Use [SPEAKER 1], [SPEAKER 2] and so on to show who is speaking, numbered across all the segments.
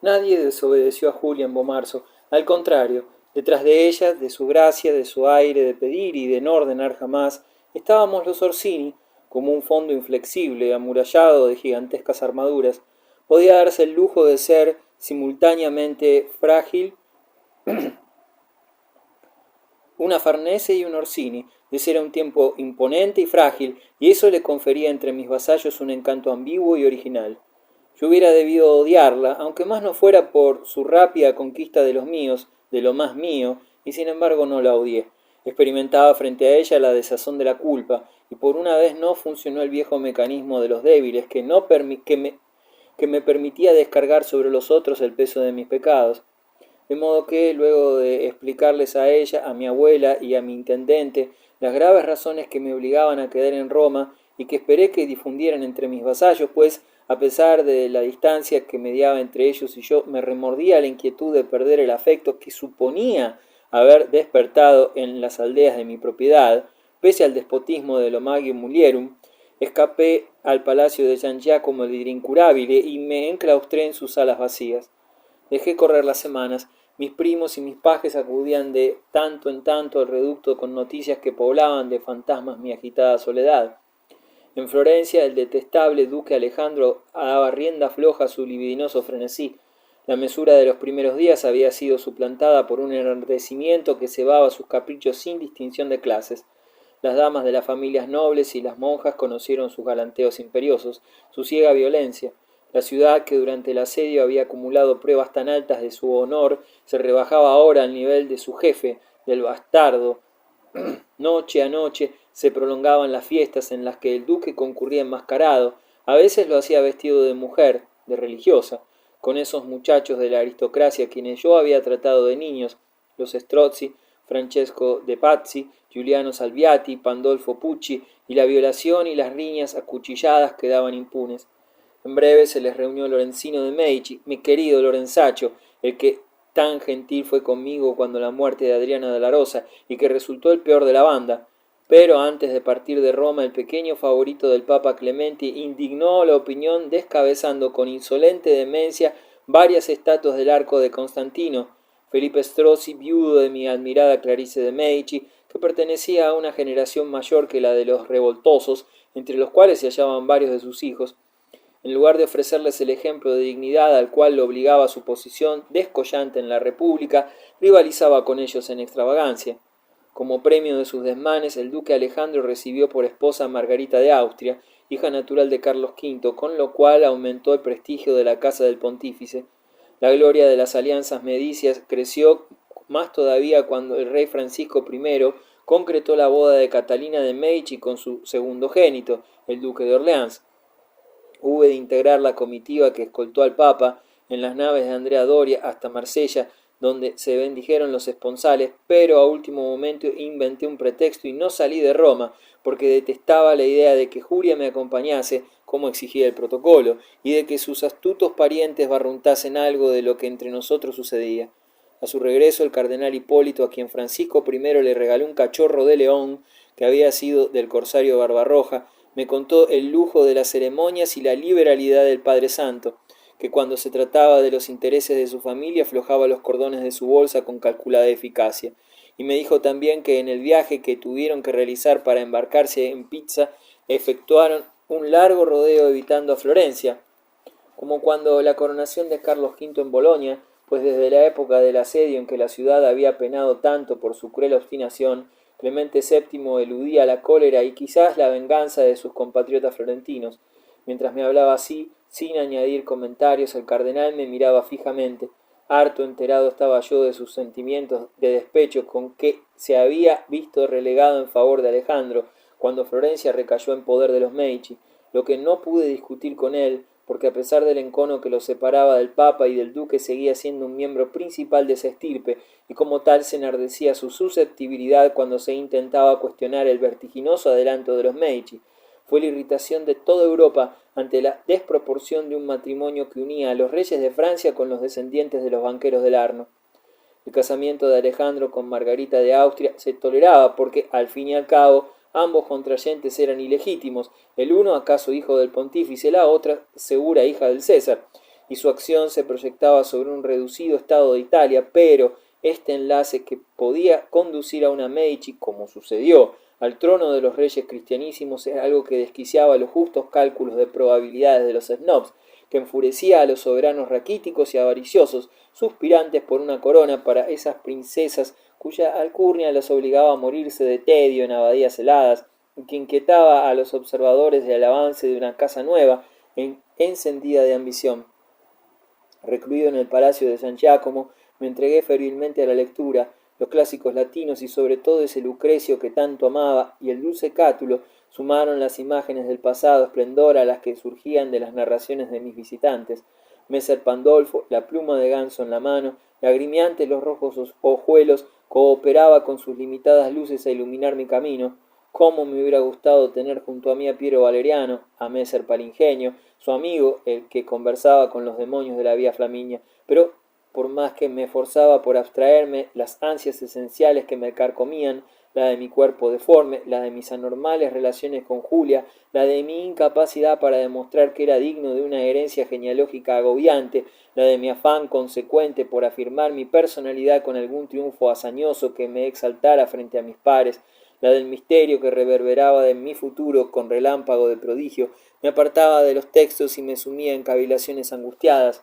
[SPEAKER 1] Nadie desobedeció a Julia en Bomarzo, al contrario, detrás de ella, de su gracia, de su aire de pedir y de no ordenar jamás, estábamos los Orsini, como un fondo inflexible, amurallado de gigantescas armaduras. Podía darse el lujo de ser simultáneamente frágil, una Farnese y un Orsini, de ser a un tiempo imponente y frágil, y eso le confería entre mis vasallos un encanto ambiguo y original. Yo hubiera debido odiarla, aunque más no fuera por su rápida conquista de los míos, de lo más mío, y sin embargo no la odié. Experimentaba frente a ella la desazón de la culpa, y por una vez no funcionó el viejo mecanismo de los débiles que me permitía descargar sobre los otros el peso de mis pecados. De modo que, luego de explicarles a ella, a mi abuela y a mi intendente las graves razones que me obligaban a quedar en Roma y que esperé que difundieran entre mis vasallos, pues, a pesar de la distancia que mediaba entre ellos y yo, me remordía la inquietud de perder el afecto que suponía haber despertado en las aldeas de mi propiedad, pese al despotismo de Lomagium Mulierum, escapé al palacio de San Giacomo el Incurabile y me enclaustré en sus salas vacías. Dejé correr las semanas. Mis primos y mis pajes acudían de tanto en tanto al reducto con noticias que poblaban de fantasmas mi agitada soledad. En Florencia el detestable duque Alejandro daba rienda floja a su libidinoso frenesí. La mesura de los primeros días había sido suplantada por un enardecimiento que cebaba sus caprichos sin distinción de clases. Las damas de las familias nobles y las monjas conocieron sus galanteos imperiosos, su ciega violencia. La ciudad, que durante el asedio había acumulado pruebas tan altas de su honor, se rebajaba ahora al nivel de su jefe, del bastardo. Noche a noche se prolongaban las fiestas en las que el duque concurría enmascarado, a veces lo hacía vestido de mujer, de religiosa, con esos muchachos de la aristocracia quienes yo había tratado de niños, los Strozzi, Francesco de Pazzi, Giuliano Salviati, Pandolfo Pucci, y la violación y las riñas acuchilladas quedaban impunes. En breve se les reunió Lorenzino de Medici, mi querido Lorenzaccio, el que tan gentil fue conmigo cuando la muerte de Adriana de la Rosa, y que resultó el peor de la banda. Pero antes de partir de Roma, el pequeño favorito del Papa Clemente indignó la opinión descabezando con insolente demencia varias estatuas del arco de Constantino. Felipe Strozzi, viudo de mi admirada Clarice de Medici, que pertenecía a una generación mayor que la de los revoltosos, entre los cuales se hallaban varios de sus hijos, en lugar de ofrecerles el ejemplo de dignidad al cual lo obligaba su posición descollante en la República, rivalizaba con ellos en extravagancia. Como premio de sus desmanes, el duque Alejandro recibió por esposa a Margarita de Austria, hija natural de Carlos V, con lo cual aumentó el prestigio de la casa del pontífice. La gloria de las alianzas medicias creció más todavía cuando el rey Francisco I concretó la boda de Catalina de Medici con su segundogénito, el duque de Orleans. Hube de integrar la comitiva que escoltó al Papa en las naves de Andrea Doria hasta Marsella, donde se bendijeron los esponsales, pero a último momento inventé un pretexto y no salí de Roma, porque detestaba la idea de que Julia me acompañase, como exigía el protocolo, y de que sus astutos parientes barruntasen algo de lo que entre nosotros sucedía. A su regreso, el cardenal Hipólito, a quien Francisco I le regaló un cachorro de león, que había sido del corsario Barbarroja, me contó el lujo de las ceremonias y la liberalidad del Padre Santo, que cuando se trataba de los intereses de su familia aflojaba los cordones de su bolsa con calculada eficacia, y me dijo también que en el viaje que tuvieron que realizar para embarcarse en Pizza efectuaron un largo rodeo evitando a Florencia, como cuando la coronación de Carlos V en Bolonia, pues desde la época del asedio en que la ciudad había penado tanto por su cruel obstinación, Clemente VII eludía la cólera y quizás la venganza de sus compatriotas florentinos. Mientras me hablaba así, sin añadir comentarios, el cardenal me miraba fijamente. Harto enterado estaba yo de sus sentimientos de despecho con que se había visto relegado en favor de Alejandro, cuando Florencia recayó en poder de los Medici, lo que no pude discutir con él, porque a pesar del encono que lo separaba del Papa y del Duque seguía siendo un miembro principal de esa estirpe, y como tal se enardecía su susceptibilidad cuando se intentaba cuestionar el vertiginoso adelanto de los Medici. Fue la irritación de toda Europa ante la desproporción de un matrimonio que unía a los reyes de Francia con los descendientes de los banqueros del Arno. El casamiento de Alejandro con Margarita de Austria se toleraba porque, al fin y al cabo, ambos contrayentes eran ilegítimos, el uno acaso hijo del pontífice, la otra segura hija del César, y su acción se proyectaba sobre un reducido estado de Italia, pero este enlace que podía conducir a una Medici, como sucedió, al trono de los reyes cristianísimos era algo que desquiciaba los justos cálculos de probabilidades de los snobs, que enfurecía a los soberanos raquíticos y avariciosos, suspirantes por una corona para esas princesas cuya alcurnia las obligaba a morirse de tedio en abadías heladas, y que inquietaba a los observadores del avance de una casa nueva, encendida de ambición. Recluido en el palacio de San Giacomo, me entregué ferilmente a la lectura, los clásicos latinos y sobre todo ese Lucrecio que tanto amaba, y el dulce Cátulo sumaron las imágenes del pasado esplendor a las que surgían de las narraciones de mis visitantes. Messer Pandolfo, la pluma de ganso en la mano, lagrimeantes los rojos ojuelos, cooperaba con sus limitadas luces a iluminar mi camino. Cómo me hubiera gustado tener junto a mí a Piero Valeriano, a Messer Palingenio, su amigo, el que conversaba con los demonios de la Vía Flaminia, pero por más que me esforzaba por abstraerme las ansias esenciales que me carcomían, la de mi cuerpo deforme, la de mis anormales relaciones con Julia, la de mi incapacidad para demostrar que era digno de una herencia genealógica agobiante, la de mi afán consecuente por afirmar mi personalidad con algún triunfo hazañoso que me exaltara frente a mis pares, la del misterio que reverberaba de mi futuro con relámpago de prodigio, me apartaba de los textos y me sumía en cavilaciones angustiadas.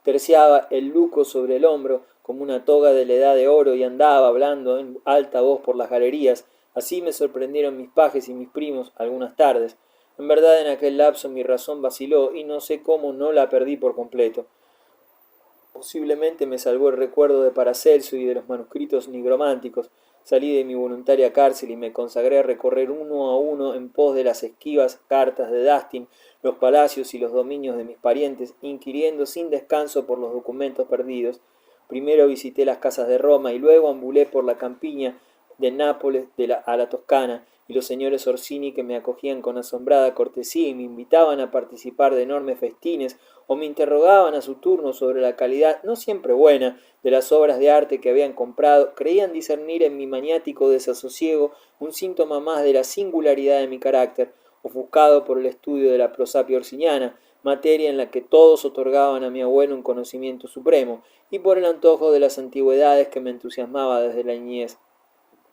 [SPEAKER 1] Terciaba el luco sobre el hombro como una toga de la edad de oro y andaba hablando en alta voz por las galerías. Así me sorprendieron mis pajes y mis primos algunas tardes. En verdad en aquel lapso mi razón vaciló y no sé cómo no la perdí por completo. Posiblemente me salvó el recuerdo de Paracelso y de los manuscritos nigrománticos. Salí de mi voluntaria cárcel y me consagré a recorrer uno a uno en pos de las esquivas cartas de Dastin, los palacios y los dominios de mis parientes, inquiriendo sin descanso por los documentos perdidos. Primero visité las casas de Roma y luego ambulé por la campiña de Nápoles a la Toscana, y los señores Orsini que me acogían con asombrada cortesía y me invitaban a participar de enormes festines o me interrogaban a su turno sobre la calidad, no siempre buena, de las obras de arte que habían comprado, creían discernir en mi maniático desasosiego un síntoma más de la singularidad de mi carácter, ofuscado por el estudio de la prosapia orsiniana, materia en la que todos otorgaban a mi abuelo un conocimiento supremo, y por el antojo de las antigüedades que me entusiasmaba desde la niñez.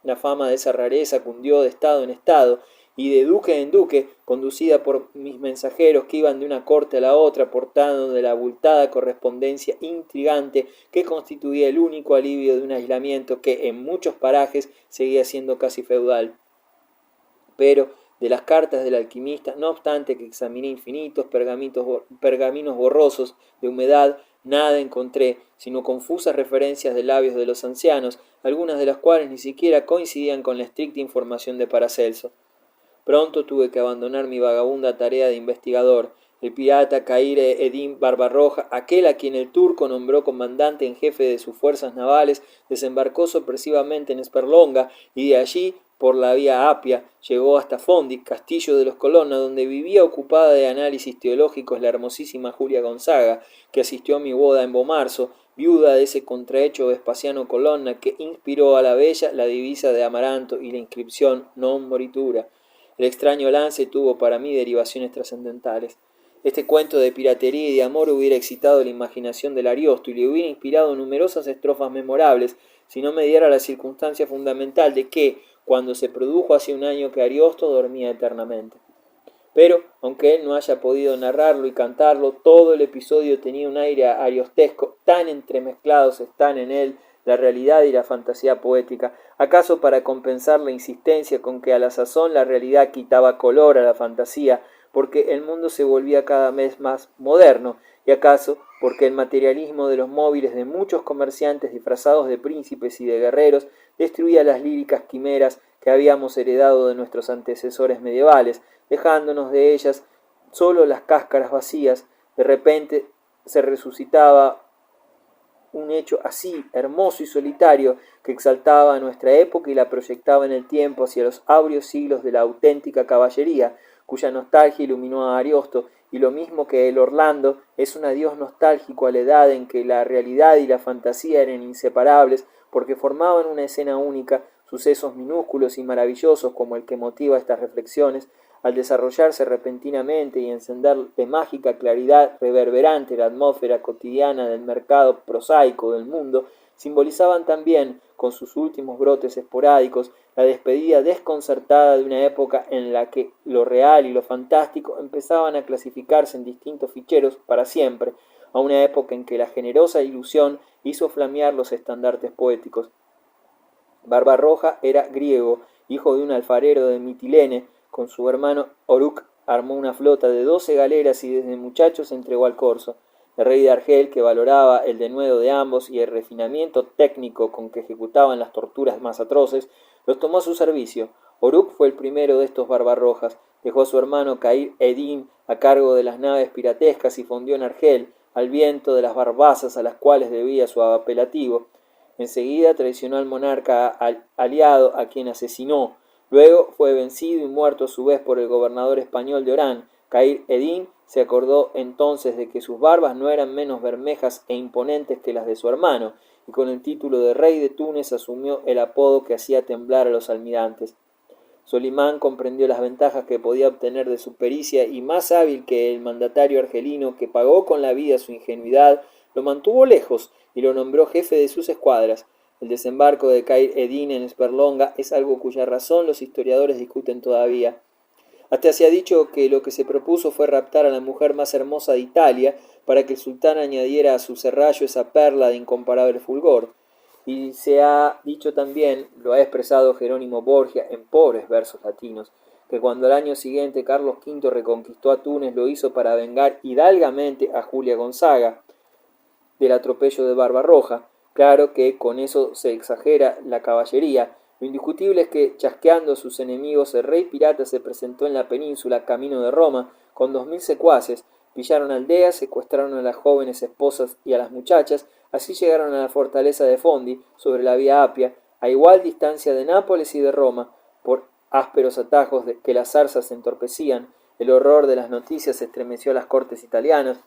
[SPEAKER 1] La fama de esa rareza cundió de estado en estado, y de duque en duque, conducida por mis mensajeros que iban de una corte a la otra, portando de la abultada correspondencia intrigante que constituía el único alivio de un aislamiento que en muchos parajes seguía siendo casi feudal. Pero de las cartas del alquimista, no obstante que examiné infinitos pergaminos borrosos de humedad, nada encontré, sino confusas referencias de labios de los ancianos, algunas de las cuales ni siquiera coincidían con la estricta información de Paracelso. Pronto tuve que abandonar mi vagabunda tarea de investigador. El pirata Caire Edim Barbarroja, aquel a quien el turco nombró comandante en jefe de sus fuerzas navales, desembarcó sorpresivamente en Sperlonga y de allí, por la vía Apia, llegó hasta Fondi, castillo de los Colonna, donde vivía ocupada de análisis teológicos la hermosísima Julia Gonzaga, que asistió a mi boda en Bomarzo, viuda de ese contrahecho Vespasiano Colonna que inspiró a la bella la divisa de Amaranto y la inscripción Non Moritura. El extraño lance tuvo para mí derivaciones trascendentales. Este cuento de piratería y de amor hubiera excitado la imaginación del Ariosto y le hubiera inspirado numerosas estrofas memorables, si no me diera la circunstancia fundamental de que, cuando se produjo hace un año que Ariosto dormía eternamente. Pero, aunque él no haya podido narrarlo y cantarlo, todo el episodio tenía un aire ariostesco, tan entremezclados están en él la realidad y la fantasía poética, acaso para compensar la insistencia con que a la sazón la realidad quitaba color a la fantasía, porque el mundo se volvía cada vez más moderno, y acaso porque el materialismo de los móviles de muchos comerciantes disfrazados de príncipes y de guerreros destruía las líricas quimeras que habíamos heredado de nuestros antecesores medievales, dejándonos de ellas solo las cáscaras vacías. De repente se resucitaba un hecho así, hermoso y solitario, que exaltaba a nuestra época y la proyectaba en el tiempo hacia los áureos siglos de la auténtica caballería, cuya nostalgia iluminó a Ariosto, y lo mismo que el Orlando, es un adiós nostálgico a la edad en que la realidad y la fantasía eran inseparables, porque formaban una escena única, sucesos minúsculos y maravillosos como el que motiva estas reflexiones, al desarrollarse repentinamente y encender de mágica claridad reverberante la atmósfera cotidiana del mercado prosaico del mundo, simbolizaban también, con sus últimos brotes esporádicos, la despedida desconcertada de una época en la que lo real y lo fantástico empezaban a clasificarse en distintos ficheros para siempre, a una época en que la generosa ilusión hizo flamear los estandartes poéticos. Barbarroja era griego, hijo de un alfarero de Mitilene. Con su hermano Oruc armó una flota de 12 galeras y desde muchacho se entregó al corso. El rey de Argel, que valoraba el denuedo de ambos y el refinamiento técnico con que ejecutaban las torturas más atroces, los tomó a su servicio. Oruc fue el primero de estos Barbarrojas. Dejó a su hermano Cair Edín a cargo de las naves piratescas y fundió en Argel, al viento de las barbazas a las cuales debía su apelativo. Enseguida traicionó al monarca aliado, a quien asesinó. Luego fue vencido y muerto a su vez por el gobernador español de Orán. Cair Edín se acordó entonces de que sus barbas no eran menos bermejas e imponentes que las de su hermano, y con el título de rey de Túnez asumió el apodo que hacía temblar a los almirantes. Solimán comprendió las ventajas que podía obtener de su pericia y, más hábil que el mandatario argelino, que pagó con la vida su ingenuidad, lo mantuvo lejos y lo nombró jefe de sus escuadras. El desembarco de Cair Edín en Sperlonga es algo cuya razón los historiadores discuten todavía. Hasta se ha dicho que lo que se propuso fue raptar a la mujer más hermosa de Italia para que el sultán añadiera a su serrallo esa perla de incomparable fulgor. Y se ha dicho también, lo ha expresado Jerónimo Borgia en pobres versos latinos, que cuando al año siguiente Carlos V reconquistó a Túnez lo hizo para vengar hidalgamente a Julia Gonzaga del atropello de Barbarroja. Claro que con eso se exagera la caballería. Lo indiscutible es que, chasqueando a sus enemigos, el rey pirata se presentó en la península camino de Roma con 2000 secuaces, pillaron aldeas, secuestraron a las jóvenes esposas y a las muchachas, así llegaron a la fortaleza de Fondi, sobre la vía Apia, a igual distancia de Nápoles y de Roma. Por ásperos atajos que las zarzas entorpecían, el horror de las noticias estremeció a las cortes italianas.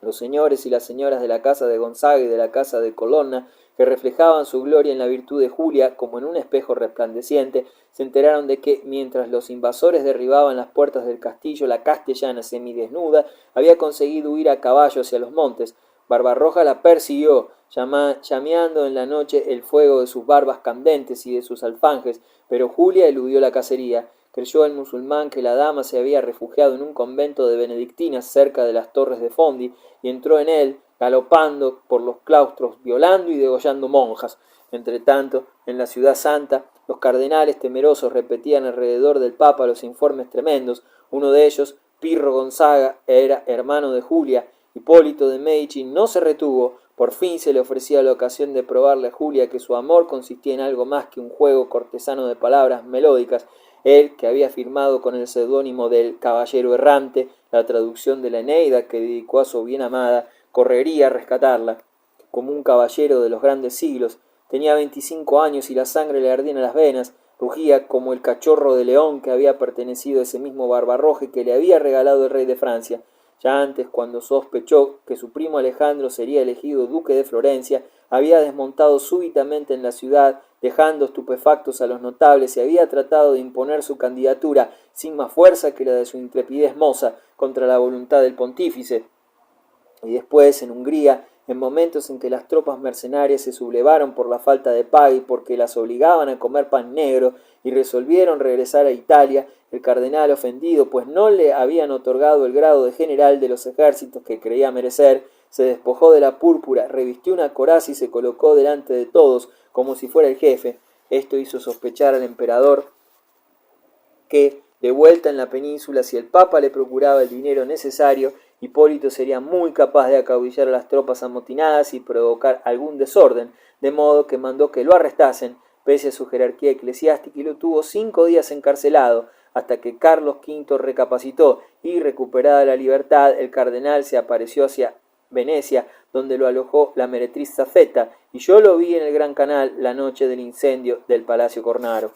[SPEAKER 1] Los señores y las señoras de la casa de Gonzaga y de la casa de Colonna, que reflejaban su gloria en la virtud de Julia como en un espejo resplandeciente, se enteraron de que, mientras los invasores derribaban las puertas del castillo, la castellana, semidesnuda, había conseguido huir a caballo hacia los montes. Barbarroja la persiguió, llameando en la noche el fuego de sus barbas candentes y de sus alfanjes, pero Julia eludió la cacería. Creyó el musulmán que la dama se había refugiado en un convento de benedictinas cerca de las torres de Fondi y entró en él, galopando por los claustros, violando y degollando monjas. Entretanto, en la ciudad santa, los cardenales temerosos repetían alrededor del Papa los informes tremendos. Uno de ellos, Pirro Gonzaga, era hermano de Julia. Hipólito de Medici no se retuvo. Por fin se le ofrecía la ocasión de probarle a Julia que su amor consistía en algo más que un juego cortesano de palabras melódicas. Él, que había firmado con el seudónimo del Caballero Errante la traducción de la Eneida que dedicó a su bien amada, correría a rescatarla. Como un caballero de los grandes siglos, tenía 25 años y la sangre le ardía en las venas, rugía como el cachorro de león que había pertenecido a ese mismo Barbarroja y que le había regalado el rey de Francia. Ya antes, cuando sospechó que su primo Alejandro sería elegido duque de Florencia, había desmontado súbitamente en la ciudad, dejando estupefactos a los notables, y había tratado de imponer su candidatura sin más fuerza que la de su intrepidez moza contra la voluntad del pontífice. Y después, en Hungría, en momentos en que las tropas mercenarias se sublevaron por la falta de paga y porque las obligaban a comer pan negro y resolvieron regresar a Italia, el cardenal, ofendido pues no le habían otorgado el grado de general de los ejércitos que creía merecer, se despojó de la púrpura, revistió una coraza y se colocó delante de todos como si fuera el jefe. Esto hizo sospechar al emperador que, de vuelta en la península, si el Papa le procuraba el dinero necesario, Hipólito sería muy capaz de acaudillar a las tropas amotinadas y provocar algún desorden, de modo que mandó que lo arrestasen, pese a su jerarquía eclesiástica, y lo tuvo 5 días encarcelado, hasta que Carlos V recapacitó y, recuperada la libertad, el cardenal se apareció hacia Venecia, donde lo alojó la meretriz Zafeta, y yo lo vi en el Gran Canal la noche del incendio del Palacio Cornaro.